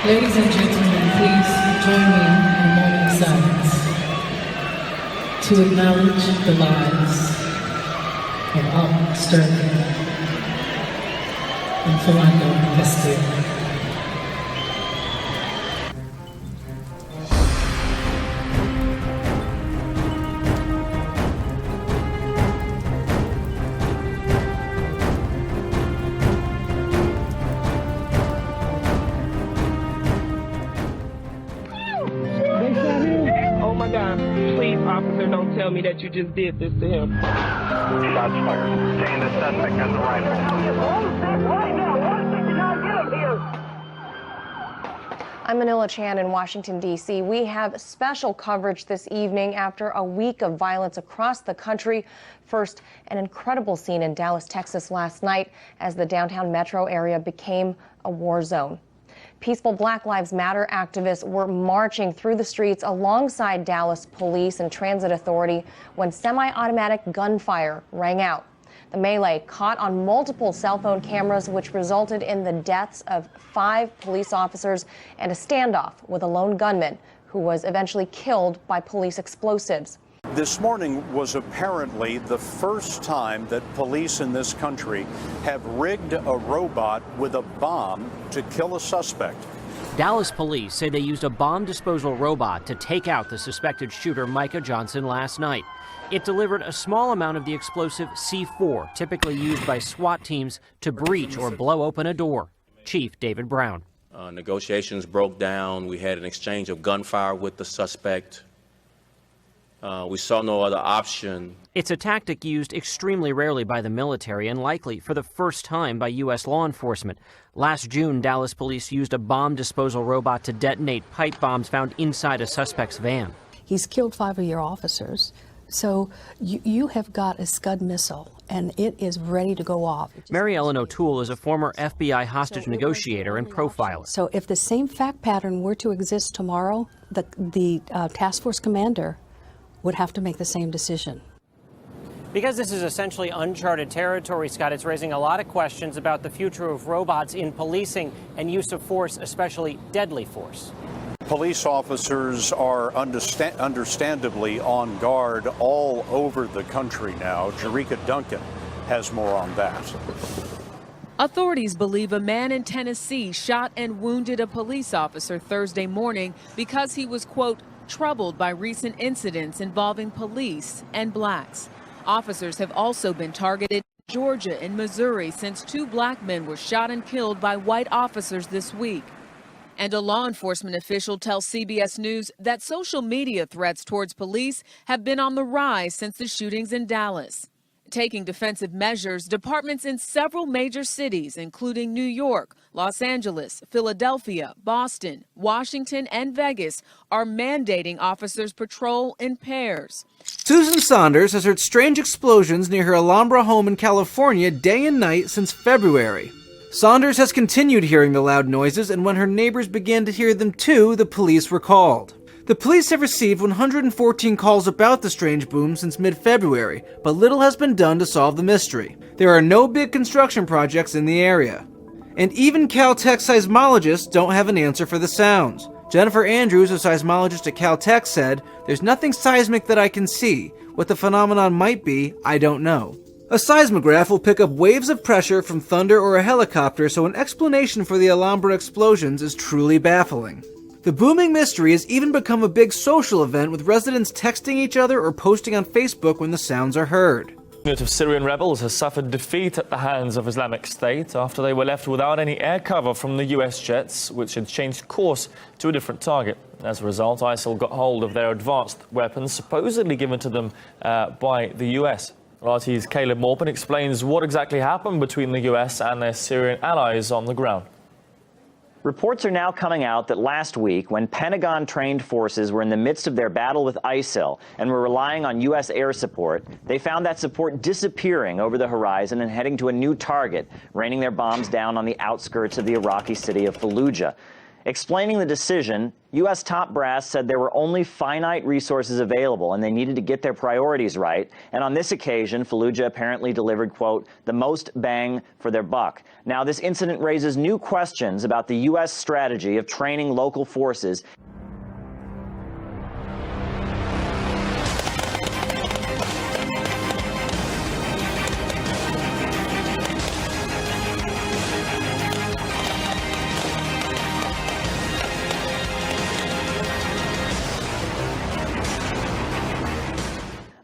Ladies and gentlemen, please join me in a moment of silence to acknowledge the lives of Op Sterling and Philando Castile. Please, officer, don't tell me that you just did this to him. Shots fired. Saying the suspect has a rifle. Right now, why did you not get him here? I'm Manila Chan in Washington, D.C. We have special coverage this evening after a week of violence across the country. First, an incredible scene in Dallas, Texas last night as the downtown metro area became a war zone. Peaceful Black Lives Matter activists were marching through the streets alongside Dallas police and transit authority when semi-automatic gunfire rang out. The melee caught on multiple cell phone cameras, which resulted in the deaths of 5 police officers and a standoff with a lone gunman who was eventually killed by police explosives. This morning was apparently the first time that police in this country have rigged a robot with a bomb to kill a suspect. Dallas police say they used a bomb disposal robot to take out the suspected shooter Micah Johnson last night. It delivered a small amount of the explosive C4, typically used by SWAT teams to breach or blow open a door. Chief David Brown. Negotiations broke down. We had an exchange of gunfire with the suspect. We saw no other option. It's a tactic used extremely rarely by the military and likely for the first time by U.S. law enforcement. Last June, Dallas police used a bomb disposal robot to detonate pipe bombs found inside a suspect's van. He's killed 5 of your officers, so you have got a Scud missile, and it is ready to go off. Mary Ellen O'Toole is a former FBI hostage negotiator and profiler. So if the same fact pattern were to exist tomorrow, the task force commander would have to make the same decision. Because this is essentially uncharted territory, Scott, it's raising a lot of questions about the future of robots in policing and use of force, especially deadly force. Police officers are understandably on guard all over the country now. Jerika Duncan has more on that. Authorities believe a man in Tennessee shot and wounded a police officer Thursday morning because he was, quote, troubled by recent incidents involving police and blacks. Officers have also been targeted in Georgia and Missouri since 2 black men were shot and killed by white officers this week. And a law enforcement official tells CBS News that social media threats towards police have been on the rise since the shootings in Dallas. Taking defensive measures, departments in several major cities, including New York, Los Angeles, Philadelphia, Boston, Washington, and Vegas, are mandating officers patrol in pairs. Susan Saunders has heard strange explosions near her Alhambra home in California day and night since February. Saunders has continued hearing the loud noises, and when her neighbors began to hear them too, the police were called. The police have received 114 calls about the strange boom since mid-February, but little has been done to solve the mystery. There are no big construction projects in the area. And even Caltech seismologists don't have an answer for the sounds. Jennifer Andrews, a seismologist at Caltech, said, "There's nothing seismic that I can see. What the phenomenon might be, I don't know." A seismograph will pick up waves of pressure from thunder or a helicopter, so an explanation for the Alhambra explosions is truly baffling. The booming mystery has even become a big social event, with residents texting each other or posting on Facebook when the sounds are heard. A unit of Syrian rebels has suffered defeat at the hands of Islamic State after they were left without any air cover from the US jets, which had changed course to a different target. As a result, ISIL got hold of their advanced weapons, supposedly given to them by the US. RT's Caleb Morpin explains what exactly happened between the US and their Syrian allies on the ground. Reports are now coming out that last week, when Pentagon-trained forces were in the midst of their battle with ISIL and were relying on U.S. air support, they found that support disappearing over the horizon and heading to a new target, raining their bombs down on the outskirts of the Iraqi city of Fallujah. Explaining the decision, U.S. top brass said there were only finite resources available and they needed to get their priorities right. And on this occasion, Fallujah apparently delivered, quote, the most bang for their buck. Now, this incident raises new questions about the U.S. strategy of training local forces.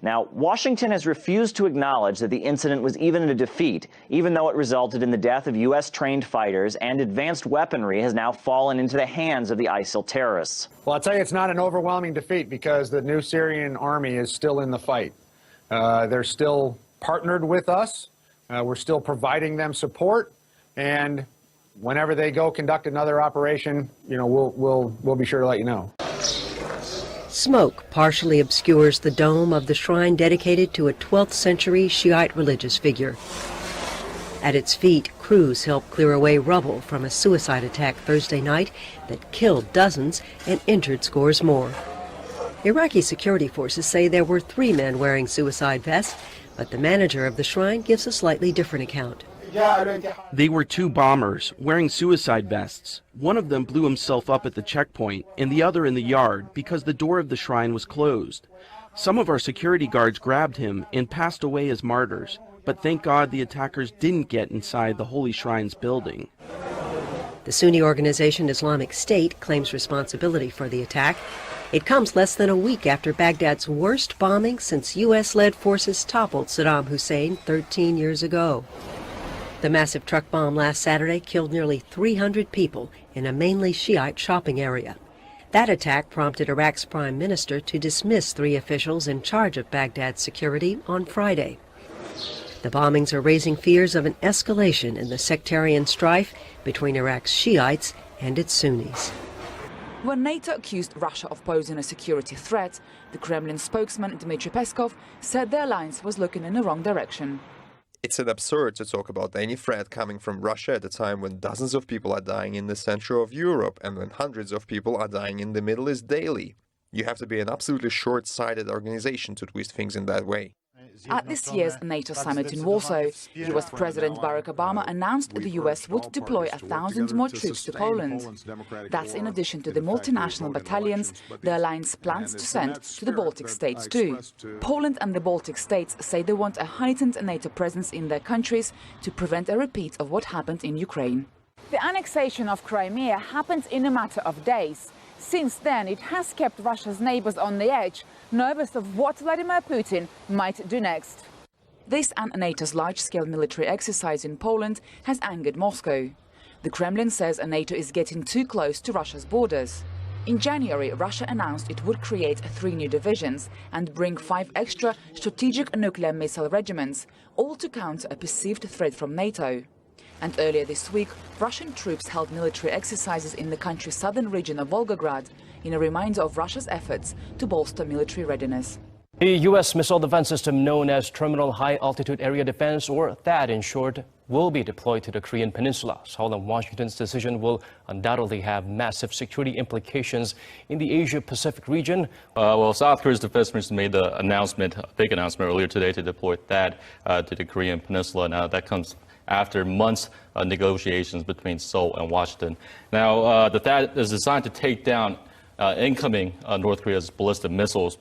Now, Washington has refused to acknowledge that the incident was even a defeat, even though it resulted in the death of U.S.-trained fighters and advanced weaponry has now fallen into the hands of the ISIL terrorists. Well, I'll tell you, it's not an overwhelming defeat because the new Syrian army is still in the fight. They're still partnered with us. We're still providing them support. And whenever they go conduct another operation, you know, we'll be sure to let you know. Smoke partially obscures the dome of the shrine dedicated to a 12th century Shiite religious figure. At its feet, crews help clear away rubble from a suicide attack Thursday night that killed dozens and injured scores more. Iraqi security forces say there were 3 men wearing suicide vests, but the manager of the shrine gives a slightly different account. They were 2 bombers wearing suicide vests. One of them blew himself up at the checkpoint and the other in the yard because the door of the shrine was closed. Some of our security guards grabbed him and passed away as martyrs, but thank God the attackers didn't get inside the Holy Shrine's building. The Sunni organization Islamic State claims responsibility for the attack. It comes less than a week after Baghdad's worst bombing since U.S.-led forces toppled Saddam Hussein 13 years ago. The massive truck bomb last Saturday killed nearly 300 people in a mainly Shiite shopping area. That attack prompted Iraq's prime minister to dismiss 3 officials in charge of Baghdad's security on Friday. The bombings are raising fears of an escalation in the sectarian strife between Iraq's Shiites and its Sunnis. When NATO accused Russia of posing a security threat, the Kremlin spokesman Dmitry Peskov said the alliance was looking in the wrong direction. It's absurd to talk about any threat coming from Russia at a time when dozens of people are dying in the center of Europe and when hundreds of people are dying in the Middle East daily. You have to be an absolutely short-sighted organization to twist things in that way. At this year's NATO summit in Warsaw, US President Barack Obama announced the US would deploy 1,000 more troops to Poland. That's in addition to the multinational battalions the alliance plans to send to the Baltic states too. Poland and the Baltic states say they want a heightened NATO presence in their countries to prevent a repeat of what happened in Ukraine. The annexation of Crimea happened in a matter of days. Since then, it has kept Russia's neighbors on the edge, nervous of what Vladimir Putin might do next. This and NATO's large-scale military exercise in Poland has angered Moscow. The Kremlin says NATO is getting too close to Russia's borders. In January, Russia announced it would create 3 new divisions and bring 5 extra strategic nuclear missile regiments, all to counter a perceived threat from NATO. And earlier this week, Russian troops held military exercises in the country's southern region of Volgograd in a reminder of Russia's efforts to bolster military readiness. The U.S. missile defense system known as Terminal High Altitude Area Defense, or THAAD in short, will be deployed to the Korean Peninsula. Seoul and Washington's decision will undoubtedly have massive security implications in the Asia-Pacific region. Well, South Korea's defense minister made the announcement, a big announcement earlier today to deploy THAAD to the Korean Peninsula. Now, that comes after months of negotiations between Seoul and Washington. Now, the THAAD is designed to take down incoming North Korea's ballistic missiles.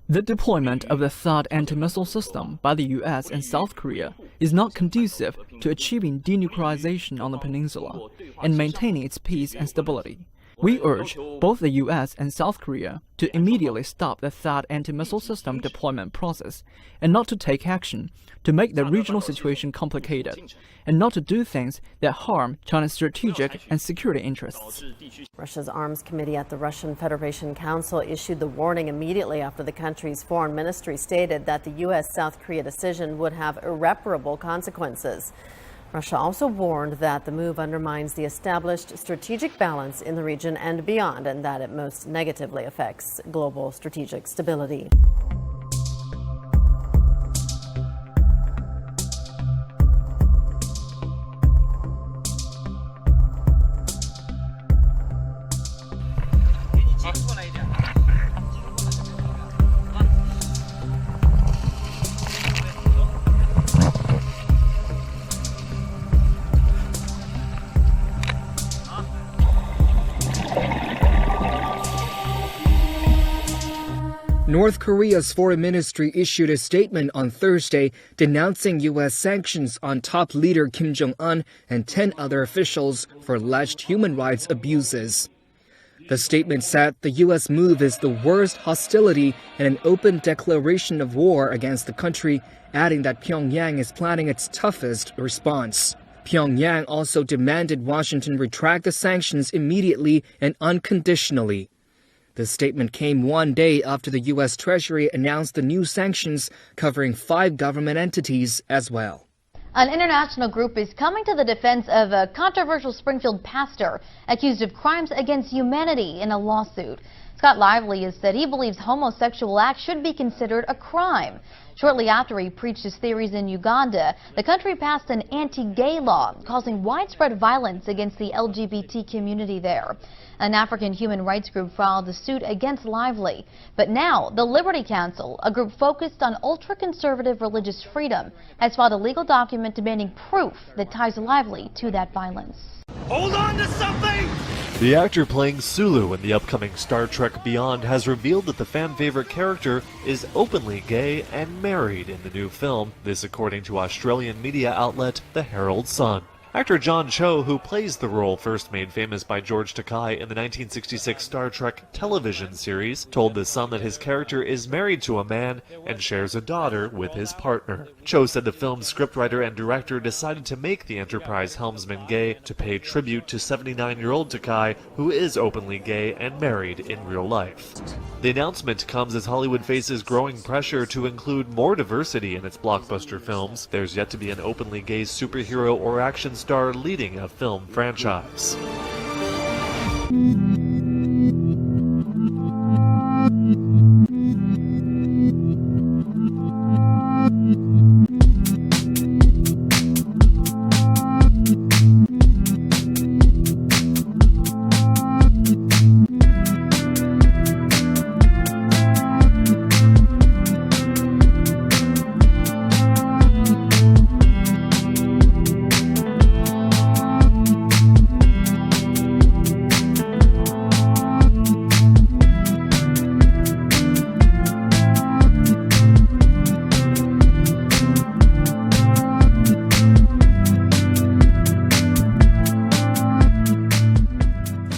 The deployment of the THAAD anti-missile system by the U.S. and South Korea is not conducive to achieving denuclearization on the peninsula and maintaining its peace and stability. We urge both the U.S. and South Korea to immediately stop the THAAD anti-missile system deployment process and not to take action to make the regional situation complicated and not to do things that harm China's strategic and security interests. Russia's Arms Committee at the Russian Federation Council issued the warning immediately after the country's foreign ministry stated that the U.S.-South Korea decision would have irreparable consequences. Russia also warned that the move undermines the established strategic balance in the region and beyond, and that it most negatively affects global strategic stability. North Korea's foreign ministry issued a statement on Thursday denouncing U.S. sanctions on top leader Kim Jong-un and 10 other officials for alleged human rights abuses. The statement said the U.S. move is the worst hostility and an open declaration of war against the country, adding that Pyongyang is planning its toughest response. Pyongyang also demanded Washington retract the sanctions immediately and unconditionally. The statement came one day after the U.S. Treasury announced the new sanctions covering 5 government entities as well. An international group is coming to the defense of a controversial Springfield pastor accused of crimes against humanity in a lawsuit. Scott Lively has said he believes homosexual acts should be considered a crime. Shortly after he preached his theories in Uganda, the country passed an anti-gay law causing widespread violence against the LGBT community there. An African human rights group filed a suit against Lively. But now, the Liberty Council, a group focused on ultra-conservative religious freedom, has filed a legal document demanding proof that ties Lively to that violence. Hold on to something! The actor playing Sulu in the upcoming Star Trek Beyond has revealed that the fan-favorite character is openly gay and married in the new film, this according to Australian media outlet The Herald Sun. Actor John Cho, who plays the role first made famous by George Takei in the 1966 Star Trek television series, told The Sun that his character is married to a man and shares a daughter with his partner. Cho said the film's scriptwriter and director decided to make the Enterprise helmsman gay to pay tribute to 79-year-old Takei, who is openly gay and married in real life. The announcement comes as Hollywood faces growing pressure to include more diversity in its blockbuster films. There's yet to be an openly gay superhero or action star leading a film franchise.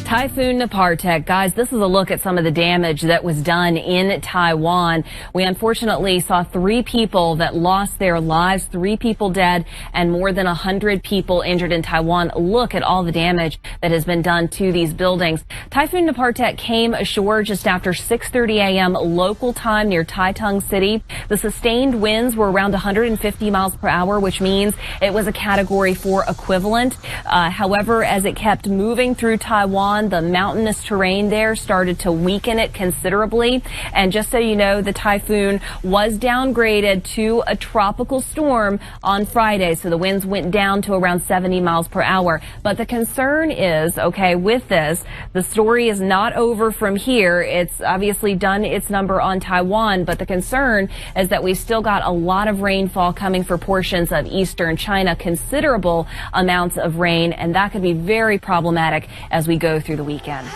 Typhoon Nepartek. Guys, this is a look at some of the damage that was done in Taiwan. We unfortunately saw 3 people that lost their lives, 3 people dead, and more than 100 people injured in Taiwan. Look at all the damage that has been done to these buildings. Typhoon Nepartek came ashore just after 6:30 a.m. local time near Taitung City. The sustained winds were around 150 miles per hour, which means it was a Category 4 equivalent. However, as it kept moving through Taiwan, the mountainous terrain there started to weaken it considerably. And just so you know, the typhoon was downgraded to a tropical storm on Friday. So the winds went down to around 70 miles per hour. But the concern is, okay, with this, the story is not over from here. It's obviously done its number on Taiwan. But the concern is that we've still got a lot of rainfall coming for portions of eastern China, considerable amounts of rain. And that could be very problematic as we go through the weekend.